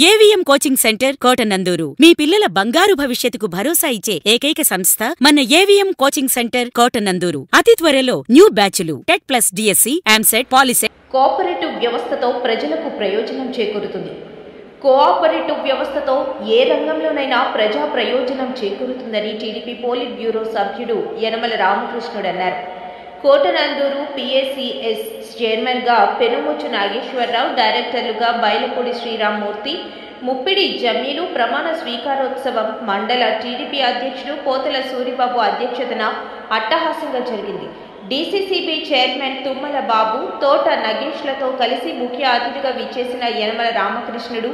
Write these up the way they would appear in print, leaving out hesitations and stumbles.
AVM coaching centre Kotananduru మీ పిల్లల బంగారు భవిష్యత్తుకు భరోసా ఇచ్చే ఏకైక సంస్థ మన ఏవిఎం కోచింగ్ సెంటర్ కోటనందూరు. అతి త్వరలో న్యూ బ్యాచ్లు TET plus DSC, ఆమ్సెట్, POLYCET. Cooperative వ్యవస్థతో ప్రజలకు ప్రయోజనం చేకూరుతుంది. కోఆపరేటివ్ వ్యవస్థతో ఏ రంగంలోనైనా ప్రజా ప్రయోజనం చేకూరుతుందని టీడీపీ పోలిట్ బ్యూరో సభ్యుడు యనమల రామకృష్ణుడు అన్నారు. కోటనందూరు పిఏసిఎస్ చైర్మన్గా పెనుముచ్చు నాగేశ్వరరావు, డైరెక్టర్లుగా బైలపూడి శ్రీరామ్మూర్తి, ముప్పిడి జమీలు ప్రమాణ స్వీకారోత్సవం మండల టీడీపీ అధ్యక్షుడు పోతల సూరిబాబు అధ్యక్షతన అట్టహాసంగా జరిగింది. డీసీసీబీ చైర్మన్ తుమ్మల బాబు, తోట నగేష్లతో కలిసి ముఖ్య అతిథిగా విచ్చేసిన యనమల రామకృష్ణుడు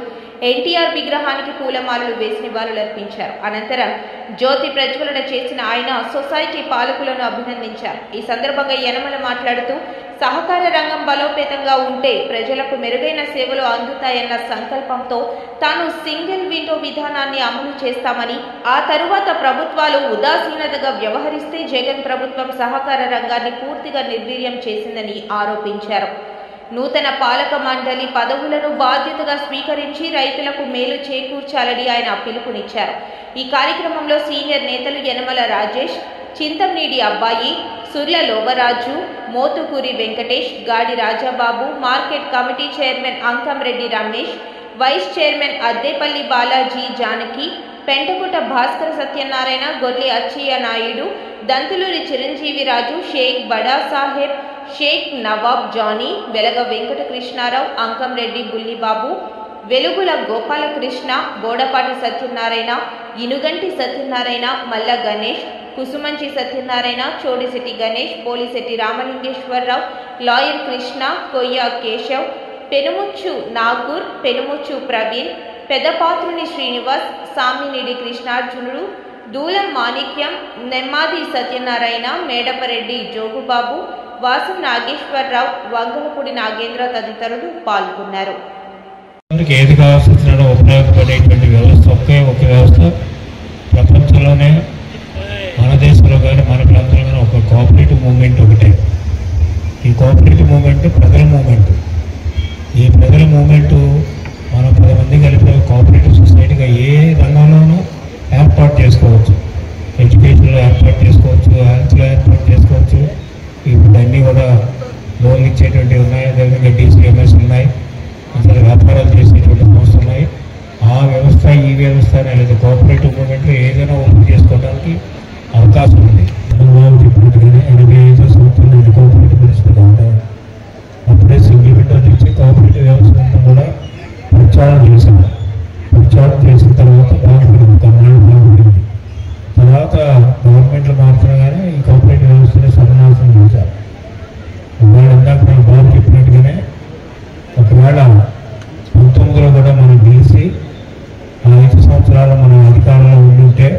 ఎన్టీఆర్ విగ్రహానికి పూలమాలలు వేసి నివాళులర్పించారు. అనంతరం జ్యోతి ప్రజ్వలన చేసిన ఆయన సొసైటీ పాలకులను అభినందించారు. ఈ సందర్భంగా యనమల మాట్లాడుతూ సహకార రంగం బలోపేతంగా ఉంటే ప్రజలకు మెరుగైన సేవలు అందుతాయన్న సంకల్పంతో తాను సింగిల్ విండో విధానాన్ని అమలు చేస్తామని, ఆ తరువాత ప్రభుత్వాలు ఉదాసీనతగా వ్యవహరిస్తే జగన్ ప్రభుత్వం సహకార రంగాన్ని పూర్తిగా నిర్వీర్యం చేసిందని ఆరోపించారు. నూతన పాలక మండలి పదవులను బాధ్యతగా స్వీకరించి రైతులకు మేలు చేకూర్చాలని ఆయన పిలుపునిచ్చారు. ఈ కార్యక్రమంలో సీనియర్ నేతలు యనమల రాజేష్, చింతంనేడి అబ్బాయి, Surla Lovaraju, Mothukuri Venkatesh, Gadi Rajababu, market committee chairman Ankamreddy Ramesh, vice chairman Addepalli Balaji Janaki, Pentakuta Bhaskara Satyanarayana, Gorli Atchayya Naidu, Dantuluri Chiranjeeviraju, Sheikh Bada Saheb, Sheikh Nawab Johnny, వెలగ వెంకటకృష్ణారావు, అంకంరెడ్డి బుల్లిబాబు, వెలుగుల గోపాలకృష్ణ, బోడపాటి సత్యనారాయణ, ఇనుగంటి సత్యనారాయణ, మల్ల గణేష్, కుసుమంచి సత్యనారాయణ, చోడిశెట్టి గణేష్, పోలిశెట్టి రామలింగేశ్వరరావు, లాయర్ కృష్ణ, కొయ్య కేశవ్, పెనుముచ్చు నాగూర్, పెనుముచ్చు ప్రవీణ్, పెదపాత్రుని శ్రీనివాస్, సామినిడి కృష్ణార్జునుడు, దూలం మాణిక్యం, నెమ్మాది సత్యనారాయణ, మేడపరెడ్డి జోగుబాబు, వాసు నాగేశ్వరరావు, వంగలపూడి నాగేంద్ర తదితరులు పాల్గొన్నారు. ఏది కావాల్సిన ఉపయోగపడేటువంటి వ్యవస్థ ఒక వ్యవస్థ ప్రపంచంలోనే, మన దేశంలో కానీ మన ప్రాంతంలో కానీ ఒక కోఆపరేటివ్ మూవ్మెంట్ ఒకటే. ఈ కోఆపరేటివ్ మూవ్మెంట్ ప్రజల మూవ్మెంట్. ఈ ప్రజల మూవ్మెంట్ మనం 10 మంది కలిపి కోఆపరేటివ్ సొసైటీగా ఏ రంగంలోనూ ఏర్పాటు చేసుకోవచ్చు. ఎడ్యుకేషన్లో ఏర్పాటు చేసుకోవచ్చు, హెల్త్లో ఏర్పాటు చేసుకోవచ్చు. ఇప్పుడు అన్నీ కూడా లోన్లు ఇచ్చేటువంటివి ఉన్నాయి, అదేవిధంగా డీసీఎంఎస్ ఉన్నాయి, అసలు వ్యాపారాలు చేసేటువంటి సంస్థలు ఉన్నాయి. ఆ వ్యవస్థ ఈ వ్యవస్థ లేదా కోఆపరేటివ్ మూవ్మెంట్లో ఏదైనా ఓపెన్ చేసుకోవడానికి అవకాశం ఉంది. చంద్రబాబు చెప్పినట్టుగానే 85 సంవత్సరాలు నేను కోఆపరేటివ్ పరిస్థితిగా ఉంటాను. అప్పుడే సింగిల్ విండో నుంచి కోఆపరేటివ్ వ్యవస్థ అంతా కూడా ప్రచారం చేశాను. ప్రచారం చేసిన తర్వాత బాగుపడింది, తమిళనాడు బాగుపడింది. తర్వాత గవర్నమెంట్లు మారుతున్నగానే ఈ కోఆపరేటివ్ వ్యవస్థని సర్వనాశనం చేశారు. ఒకవేళ ఇందాక మనం బాబు చెప్పినట్టుగానే ఒకవేళ 19లో కూడా మనం గెలిచి ఆ 5 సంవత్సరాలు మనం అధికారంలో ఉండుంటే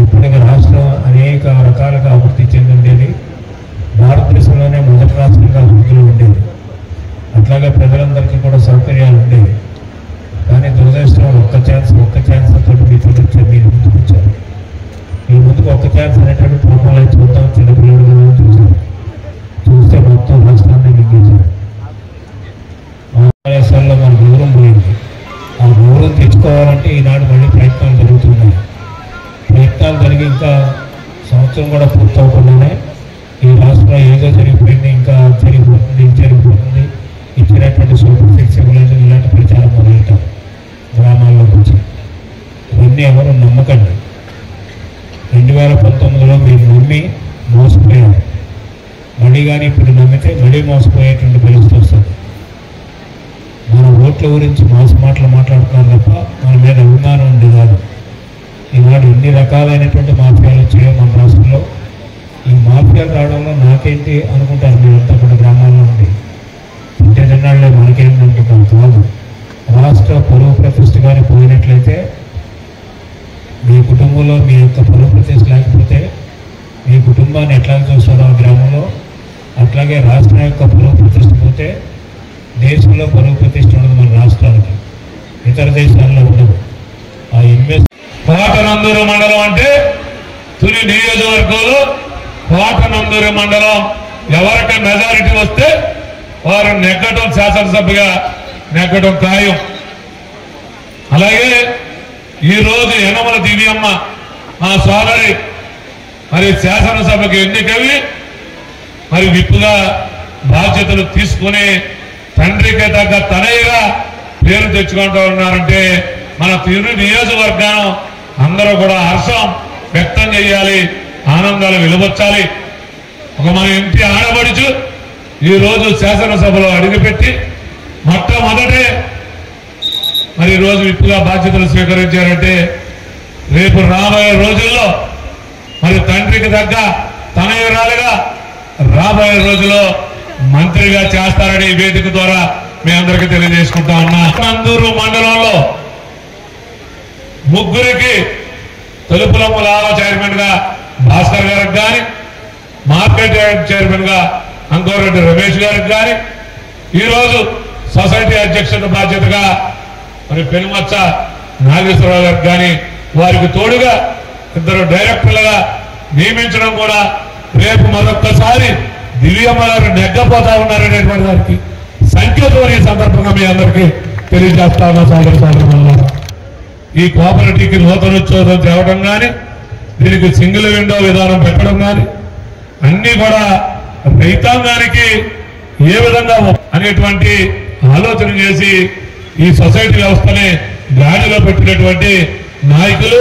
ఇప్పటికీ రాష్ట్రం అనేక రకాలుగా అభివృద్ధి చెంది ఉండేది. భారతదేశంలోనే మొదటి రాష్ట్రంగా అభివృద్ధిలో ఉండేది. అట్లాగే ప్రజలందరికీ కూడా సౌకర్యాలు ఉండేవి. కానీ దురదృష్టం ఒక్క ఛాన్స్ తోటి మీ చూడొచ్చారు, మీరు ముందుకు వచ్చారు. మీ ముందుకు ఒక్క ఛాన్స్ అనేటువంటి ప్రోగ్రాంలో చూద్దాం, చిన్నపిల్లలుగా చూశారు. చూస్తే మొత్తం రాష్ట్రాన్ని మింగేశారు. ఆదేశాల్లో మన గౌరవం పోయింది. ఆ గౌరవం తెచ్చుకోవాలంటే ఈనాడు మళ్ళీ ప్రయత్నాలు జరుగుతున్నాయి. ప్రయత్నాలు జరిగి ఇంకా సంవత్సరం కూడా పూర్తవకుండానే ఈ రాష్ట్రంలో ఏదో జరిగిపోయింది, ఇంకా జరిగిపోతుంది ఇచ్చినటువంటి సూపర్ సిక్స్ ఇవ్వలేదు, ఇలాంటి ప్రచారం మొదలెట్టారు గ్రామాల్లోకి వచ్చి. ఇవన్నీ ఎవరు నమ్మకండి. 2019లో మీరు నమ్మి మోసపోయారు. మళ్ళీ కానీ ఇప్పుడు నమ్మితే మళ్ళీ మోసపోయేటువంటి పరిస్థితి వస్తుంది. మన ఓట్ల గురించి మాటలు మాట్లాడుతున్నారు తప్ప మన మీద అభిమానం ఉంది కాదు. ఈనాడు ఎన్ని రకాలైనటువంటి మాఫియాలు వచ్చాయో మన రాష్ట్రంలో. ఈ మాఫియాలు రావడంలో నాకేంటి అనుకుంటారు మీరంతా కూడా గ్రామాల్లో ఉండి. ఇంటి జనాళ్ళే మనకేంటి అనుకుంటారు కాదు. రాష్ట్ర పరువు ప్రతిష్ఠ కానీ పోయినట్లయితే, మీ కుటుంబంలో మీ యొక్క పరువు ప్రతిష్ఠ లేకపోతే మీ కుటుంబాన్ని ఎట్లా చూస్తారో ఆ గ్రామంలో, అట్లాగే రాష్ట్రం యొక్క పరువు ప్రతిష్ఠ పోతే దేశంలో పరువు ప్రతిష్ఠ ఉండదు మన రాష్ట్రానికి, ఇతర దేశాల్లో ఉండదు. ఆ కోటనందూరు మండలం అంటే తుని నియోజకవర్గంలో కోటనందూరు మండలం ఎవరికి మెజారిటీ వస్తే వారు నెగ్గటం, శాసనసభ్యుగా నెగ్గటం ఖాయం. అలాగే ఈరోజు యనమల దివ్యమ్మ మా సోదరి మరి శాసనసభకు ఎన్నికవి మరి విప్పుగా బాధ్యతలు తీసుకుని తండ్రికి తగ్గ తనయ్యగా పేరు తెచ్చుకుంటూ ఉన్నారంటే మన తిరు నియోజకవర్గం అందరూ కూడా హర్షం వ్యక్తం చేయాలి, ఆనందాలు వెలువచ్చాలి. ఒక మన ఇంటి ఆడబడుచు ఈరోజు శాసనసభలో అడుగుపెట్టి మొట్టమొదటే మరి ఈరోజు విప్పుగా బాధ్యతలు స్వీకరించారంటే రేపు రాబోయే రోజుల్లో మరి తండ్రికి తగ్గ తనయురాలుగా రాబోయే రోజుల్లో మంత్రిగా చేస్తారని ఈ వేదిక ద్వారా మీ అందరికీ తెలియజేసుకుంటా ఉన్నా. నందూరు మండలంలో ముగ్గురికి తలుపులమ్మ లాభ చైర్మన్ గా భాస్కర్ గారికి కానీ, మార్కెట్ చైర్మన్ గా అంకోరెడ్డి రమేష్ గారికి కానీ, ఈరోజు సొసైటీ అధ్యక్షుల బాధ్యతగా మరి పెనుమచ్చ నాగేశ్వరరావు గారికి కానీ, వారికి తోడుగా ఇద్దరు డైరెక్టర్లుగా నియమించడం కూడా రేపు మరొక్కసారి దివ్యమ్మ గారు నెగ్గపోతా ఉన్నారనేటువంటి దానికి సంకేతం ఈ సందర్భంగా మీ అందరికీ తెలియజేస్తా ఉన్నా. సోదరుల ఈ కోఆపరేటివ్కి నూతనోత్సవం తేవడం కానీ, దీనికి సింగిల్ విండో విధానం పెట్టడం కానీ అన్ని కూడా రైతాంగానికి ఏ విధంగా అనేటువంటి ఆలోచన చేసి ఈ సొసైటీ వ్యవస్థని గాడిలో పెట్టినటువంటి నాయకులు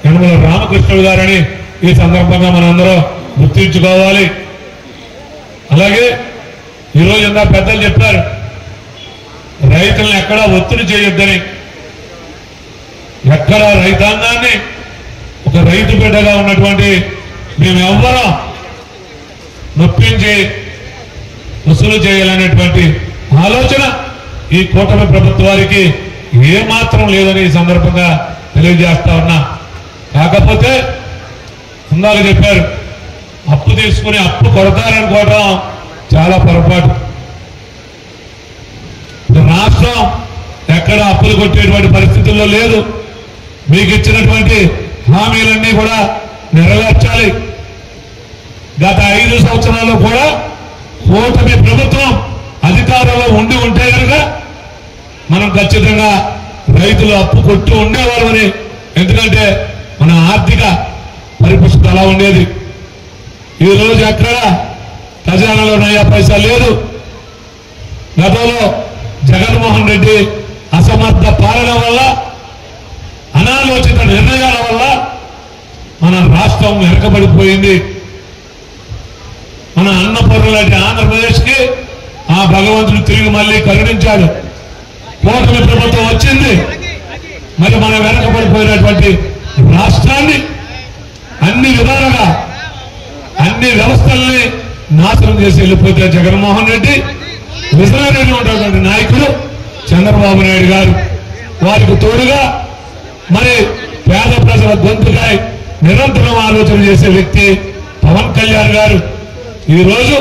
యనమల రామకృష్ణుడు గారని ఈ సందర్భంగా మనందరం గుర్తించుకోవాలి. అలాగే ఈరోజు ఎంత పెద్దలు చెప్పారు, రైతులను ఎక్కడా ఒత్తిడి చేయొద్దని. ఎక్కడ రైతాంగాన్ని ఒక రైతు బిడ్డగా ఉన్నటువంటి మేమెవ్వరం నొప్పించి వసూలు చేయాలనేటువంటి ఆలోచన ఈ కూటమి ప్రభుత్వానికి ఏమాత్రం లేదని ఈ సందర్భంగా తెలియజేస్తా ఉన్నా. కాకపోతే ఇందాక చెప్పారు, అప్పు తీసుకుని అప్పు కొడతారనుకోవడం చాలా పొరపాటు. రాష్ట్రం ఎక్కడ అప్పులు కొట్టేటువంటి పరిస్థితుల్లో లేదు. మీకు ఇచ్చినటువంటి హామీలన్నీ కూడా నెరవేర్చాలి. గత 5 సంవత్సరాల్లో కూడా కూటమి ప్రభుత్వం అధికారంలో ఉండి ఉంటే కనుక మనం ఖచ్చితంగా రైతులు అప్పు కొట్టు ఉండేవాళ్ళని. ఎందుకంటే మన ఆర్థిక పరిపుష్టి అలా ఉండేది. ఈ రోజు ఎక్కడ ఖజానాలో నయా పైసా లేదు. గతంలో జగన్మోహన్ రెడ్డి అసమర్థ పాలన వల్ల, అనాలోచిత నిర్ణయాల వల్ల మన రాష్ట్రం వెనకబడిపోయింది. మన అన్నపూర్ణ లాంటి ఆంధ్రప్రదేశ్కి ఆ భగవంతుడు తిరిగి మళ్ళీ కరుణించాడు. కూటమి ప్రభుత్వం వచ్చింది. మరి మన వెనకబడిపోయినటువంటి రాష్ట్రాన్ని అన్ని విధాలుగా అన్ని వ్యవస్థల్ని నాశనం చేసి వెళ్ళిపోతే జగన్మోహన్ రెడ్డి, విజనరీగా ఉన్నటువంటి నాయకుడు చంద్రబాబు నాయుడు గారు, వారికి తోడుగా మరి పేద ప్రజల గొంతుకై నిరంతరం ఆలోచన చేసే వ్యక్తి పవన్ కళ్యాణ్ గారు ఈరోజు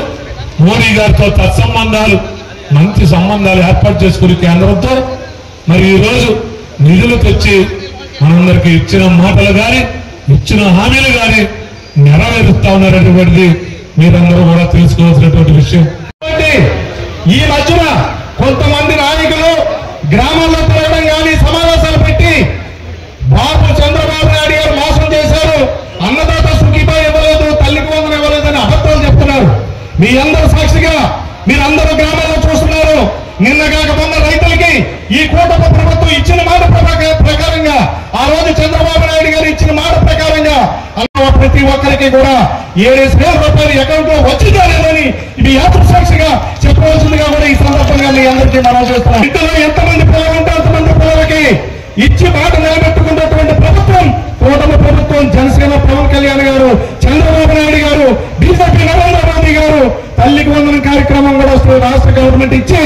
మోడీ గారితో తత్సంబంధాలు, మంచి సంబంధాలు ఏర్పాటు చేసుకుని కేంద్రంతో మరి ఈరోజు నిధులు తెచ్చి మనందరికీ ఇచ్చిన మాటలు కానీ, ఇచ్చిన హామీలు కానీ నెరవేరుస్తా ఉన్నారనేటువంటిది మీరందరూ కూడా తెలుసుకోవాల్సినటువంటి విషయం. ఈ మధ్యన కొంతమంది నాయకులు గ్రామాల్లో తిరగడం కానీ, సమావేశాలు పెట్టి బాబు చంద్రబాబు నాయుడు గారు మోసం చేశారు, అన్నదాత సుఖీభా ఇవ్వలేదు, తల్లికి వందనం ఇవ్వలేదని అబద్ధాలు చెప్తున్నారు. మీ అందరూ సాక్షిగా మీరందరూ గ్రామాల్లో చూస్తున్నారు. నిన్న కాక మొన్న రైతులకి ఈ కూటమి ప్రభుత్వం ఇచ్చిన మాట ప్రకారంగా, ఆ రోజు చంద్రబాబు నాయుడు గారు ఇచ్చిన మాట ప్రకారంగా ప్రతి ఒక్కరికి కూడా 7,000 రూపాయలు అకౌంట్ లో వచ్చిందా లేదని ఇది యాత్ర సాక్షిగా చెప్పవలసిందిగా కూడా ఈ సందర్భంగా మీ అందరికీ మనం చేస్తున్నాం. ఇంట్లో ఎంతమంది పిల్లలు ఉంటే అంతమంది పిల్లలకి ఇచ్చి మాట నిలబెట్టుకున్నటువంటి ప్రభుత్వం కూటమి ప్రభుత్వం. జనసేన పవన్ కళ్యాణ్ గారు, చంద్రబాబు నాయుడు గారు, బీజేపీ నరేంద్ర మోదీ గారు తల్లికి వందనం కార్యక్రమం కూడా రాష్ట్ర గవర్నమెంట్ ఇచ్చి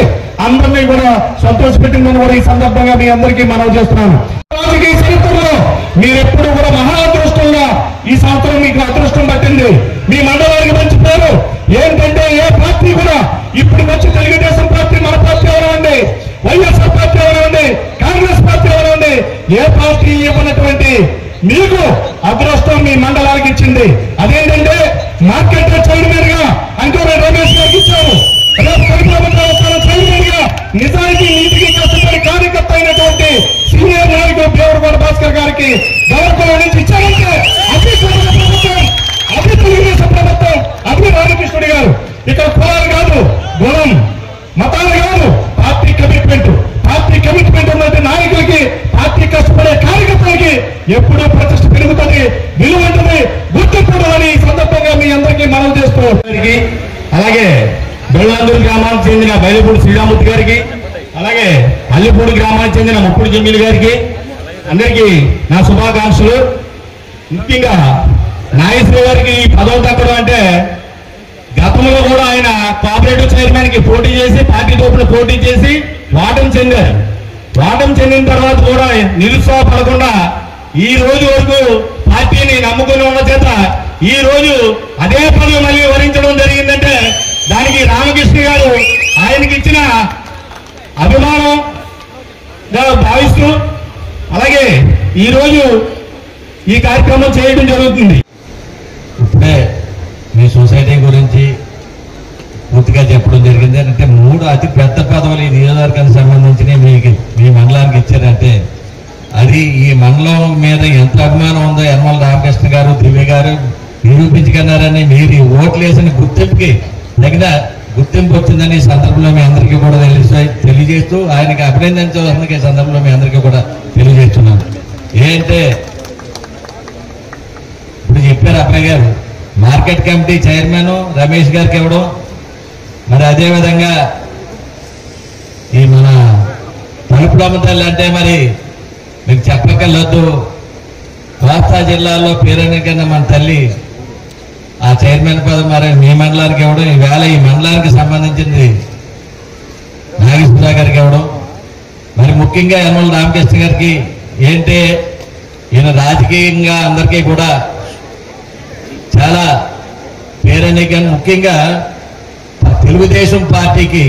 అందరినీ కూడా సంతోషపెట్టిందని కూడా ఈ సందర్భంగా మీ అందరికీ మనం చేస్తున్నాను. రాజకీయ చరిత్రలో మీరెప్పుడు కూడా మహా అదృష్టంగా ఈ సంవత్సరం మీకు అదృష్టం పట్టింది. మీ మండలానికి మంచి పేరు ఏంటంటే ఏ పార్టీ కూడా ఇప్పుడు వచ్చి తెలుగుదేశం పార్టీ, మన పార్టీ ఎవరండి, వైఎస్ఆర్ పార్టీ ఎవరండి, కాంగ్రెస్ పార్టీ ఎవరండి, ఏ పార్టీ ఇవ్వనటువంటి మీకు అదృష్టం మీ మండలానికి ఇచ్చింది. అదేంటంటే మార్కెట్ చైర్మన్ గా అంకోరెడ్డి రమేష్ గారికి ఇచ్చారు. రేపు చైర్మన్ గా నిజానికి నీతికి కష్టపడి కార్యకర్త అయినటువంటి సీనియర్ పార్టీ గవర్నర్ నుంచి ఇచ్చారంటే అది ప్రభుత్వం, అది తెలుగుదేశం ప్రభుత్వం, అది రామకృష్ణుడు గారు. ఇక్కడ కులాలు కాదు, గుణం, మతాలు కాదు, పార్టీ కమిట్మెంట్. పార్టీ కమిట్మెంట్ ఉన్నటువంటి నాయకులకి, పార్టీ కష్టపడే కార్యకర్తలకి ఎప్పుడూ ప్రతిష్ట పెరుగుతుంది, విలువ ఉంటుంది, గుర్తింపు అని ఈ సందర్భంగా మీ అందరికీ మనం చేస్తూ. అలాగే బెల్లాందూరు గ్రామానికి చెందిన బయలుపూడి శ్రీరామూర్తి గారికి, అలాగే అల్లిపూడి గ్రామానికి చెందిన ముప్పుడు జమీల్ గారికి అందరికీ నా శుభాకాంక్షలు. ముఖ్యంగా నాగేశ్వర గారికి ఈ పదవి దక్కడం అంటే గతంలో కూడా ఆయన కోఆపరేటివ్ చైర్మన్ కి పోటీ చేసి, పార్టీ తరపున పోటీ చేసి ఓటమి చెందారు. ఓటమి చెందిన తర్వాత కూడా నిరుత్సాహపడకుండా ఈ రోజు వరకు పార్టీని నమ్ముకుని ఉన్న చేత ఈ రోజు అదే పదవి మళ్ళీ వరించడం జరిగిందంటే దానికి రామకృష్ణ గారు ఆయనకి ఇచ్చిన అభిమానం భావిస్తూ, అలాగే ఈ రోజు ఈ కార్యక్రమం చేయడం జరుగుతుంది. ఇప్పుడే మీ సొసైటీ గురించి పూర్తిగా చెప్పడం జరిగింది. అంటే 3 అతి పెద్ద పదవులు ఈ నియోజకవర్గానికి సంబంధించినవి మీ మండలానికి ఇచ్చారంటే అది ఈ మండలం మీద ఎంత అభిమానం ఉందో యనమల రామకృష్ణ గారు, దివ్య గారు నిరూపించుకున్నారని, మీరు ఈ ఓట్లు వేసిన గుర్తింపుకి తగిన గుర్తింపు వచ్చిందని ఈ సందర్భంలో మీ అందరికీ కూడా తెలియజేస్తూ ఆయనకి అభినందించవలసిన ఈ సందర్భంలో మీ అందరికీ కూడా తెలియజేస్తున్నాను. ఏంటంటే ఇప్పుడు చెప్పారు అబ్బాయి గారు, మార్కెట్ కమిటీ చైర్మన్ రమేష్ గారికి ఇవ్వడం, మరి అదేవిధంగా ఈ మన తలుపులమ్మ తల్లి అంటే మరి మీకు చెప్పగలదు, కోస్తా జిల్లాలో పేరెన్నికన్న మన తల్లి ఆ చైర్మన్ పదవి మరి మీ మండలానికి ఇవ్వడం, ఈవేళ ఈ మండలానికి సంబంధించింది నాగేశ్వరరావు గారికి ఇవ్వడం, మరి ముఖ్యంగా యనమల రామకృష్ణ గారికి ఏంటి ఈయన రాజకీయంగా అందరికీ కూడా చాలా పేరెన్నిక, ముఖ్యంగా తెలుగుదేశం పార్టీకి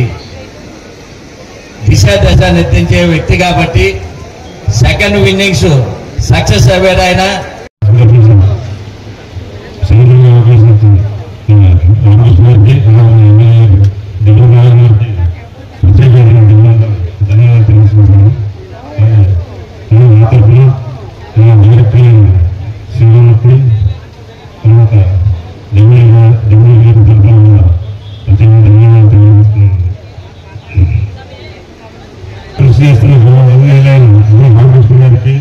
దిశ దశ నిర్ణయించే వ్యక్తి కాబట్టి సెకండ్ ఇన్నింగ్స్ సక్సెస్ అయ్యాడు ఆయన. ధన్యవాదాలు తెలుసుకుంటున్నాను. శ్రీరామూర్తి తర్వాత కృషి చేస్తున్న రామకృష్ణ గారికి,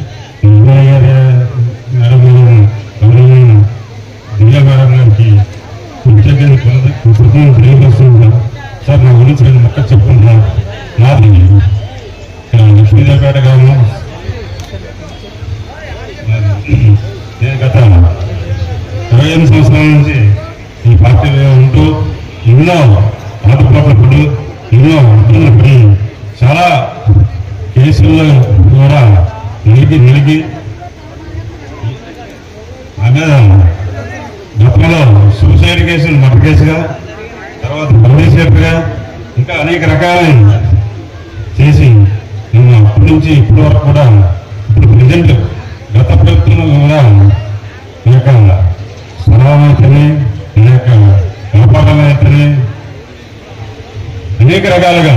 దివ్య మేడం గారికి కృతజ్ఞతలు తెలియజేస్తున్నాను. సార్ నా గురించి నేను మొక్క చెప్పుకుంటున్నాను. నాది లక్ష్మీదేవపేట గ్రామం. నేను గత 28 సంవత్సరాల నుంచి ఈ పార్టీలో ఉంటూ ఎన్నో ఆదుకోట్లు పడి, ఎన్నో ఇబ్బందులు పడి, చాలా కేసుల్లో కూడా నిలిగి ఆమె గతంలో సూసైడ్ కేసులు మర్డర్ కేసుగా, తర్వాత బౌడీసేపుగా, ఇంకా అనేక రకాలైన చేసి నేను అప్పటి నుంచి ఇప్పటి వరకు కూడా ఇప్పుడు ప్రజెంట్ గత ప్రభుత్వంలో కూడా ఈ యొక్క స్థలాలైతేనే, ఈ యొక్క వ్యాపారాలైతేనే అనేక రకాలుగా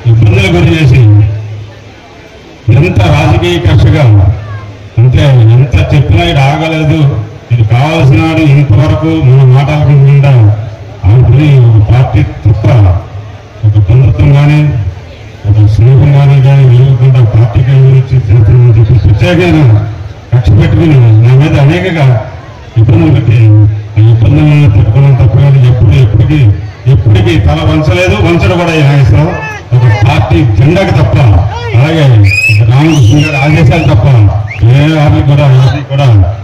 ఇబ్బందులు గురి చేసి ఎంత రాజకీయ కక్షగా అంటే ఎంత చెప్పినా ఇది ఆగలేదు, ఇది కావాల్సిన ఇంతవరకు మన మాట్లాడుకుంటా ఆంధ్రీ ఒక పార్టీ తప్ప ఒక బంధుత్వం కానీ ఒక స్నేహం కానీ లేకుండా పార్టీకి గురించి చేస్తామని చెప్పి ప్రత్యేకంగా కక్ష పెట్టుకుని నా మీద అనేకగా ఇబ్బందులు పెట్టి ఆ ఇబ్బందులను పెట్టుకున్నాం తప్ప కానీ ఎప్పటికీ తల వంచలేదు, వంచడం కూడా నాగేశ్వరరావు ఒక పార్టీ జెండాకి తప్ప, అలాగే రామకృష్ణ గారి ఆదేశాలు తప్ప ఏ వారిని కూడా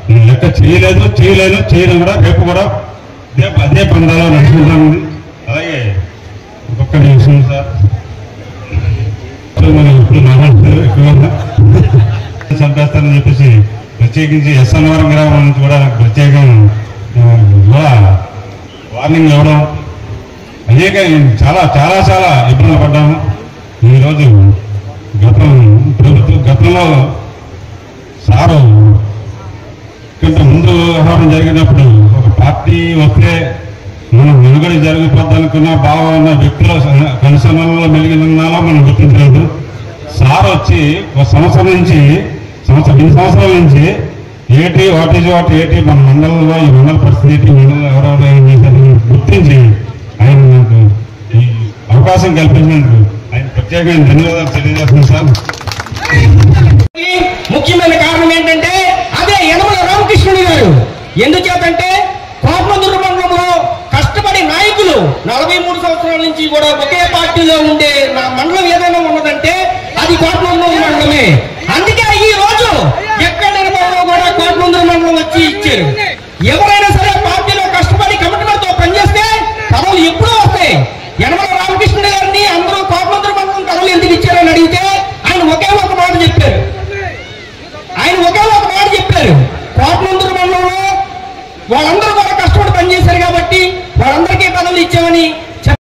నేను లెక్క చేయలేను కూడా. రేపు కూడా అదే పందాలో నడుచుకుంటాను. అలాగే ఒక్కొక్క విషయం సార్, మనం ఇప్పుడు మాట్లాడుతారు ఎక్కువగా చంపేస్తారని చెప్పేసి ప్రత్యేకించి ఎస్ఎన్వరం గ్రామం నుంచి కూడా ప్రత్యేకంగా వార్నింగ్ ఇవ్వడం, అనేక చాలా చాలా చాలా ఇబ్బందులు పడ్డాము. ఈరోజు గతంలో సారు కంటే ముందు వ్యవహారం జరిగినప్పుడు ఒక పార్టీ వస్తే మనం వెనుగడి జరిగిపోద్దనుకున్న భావన వ్యక్తుల కనుసరణలో మెలిగినాలో మనం గుర్తించలేదు. సార్ వచ్చి ఒక సంవత్సరం నుంచి ఇన్ని సంవత్సరాల నుంచి ఏంటి వాట్ ఈజ్ వాట్ ఏంటి మన మండలంలో ఈ మండల పరిస్థితి మండలంలో ఎవరెవరు ఏం చేశారని గుర్తించి ఆయన నాకు ఈ అవకాశం కల్పించినందుకు ఆయన ప్రత్యేకమైన ధన్యవాదాలు తెలియజేస్తున్నాను సార్. ముఖ్యమైన కారణం ఏంటంటే అదే యనమల రామకృష్ణుడు గారు. ఎందుచేతంటే కోట్మందూరు మండలంలో కష్టపడి నాయకులు 43 సంవత్సరాల నుంచి కూడా ఒకే పార్టీలో ఉండే నా మండలం ఏదైనా ఉన్నదంటే అది కోట్మందూరు మండలమే. అందుకే ఈ రోజు ఎక్కడ నిర్మాణంలో కూడా కోట్మందూరు మండలం వచ్చి ఇచ్చారు. ఎవరైనా సరే పార్టీలో కష్టపడి కమిటీలతో పనిచేస్తే పదవులు ఎప్పుడూ వస్తాయి. యనమల రామకృష్ణుడు గారిని అందరూ కోట్మందూరు మండలం పదవులు ఎందుకు ఇచ్చారని అడిగితే ఆయన ఒకే ఒక మాట చెప్పారు. కోట్మందూరు మండలంలో వాళ్ళందరూ కూడా కష్టపడి పనిచేశారు కాబట్టి వాళ్ళందరికీ పదవులు ఇచ్చామని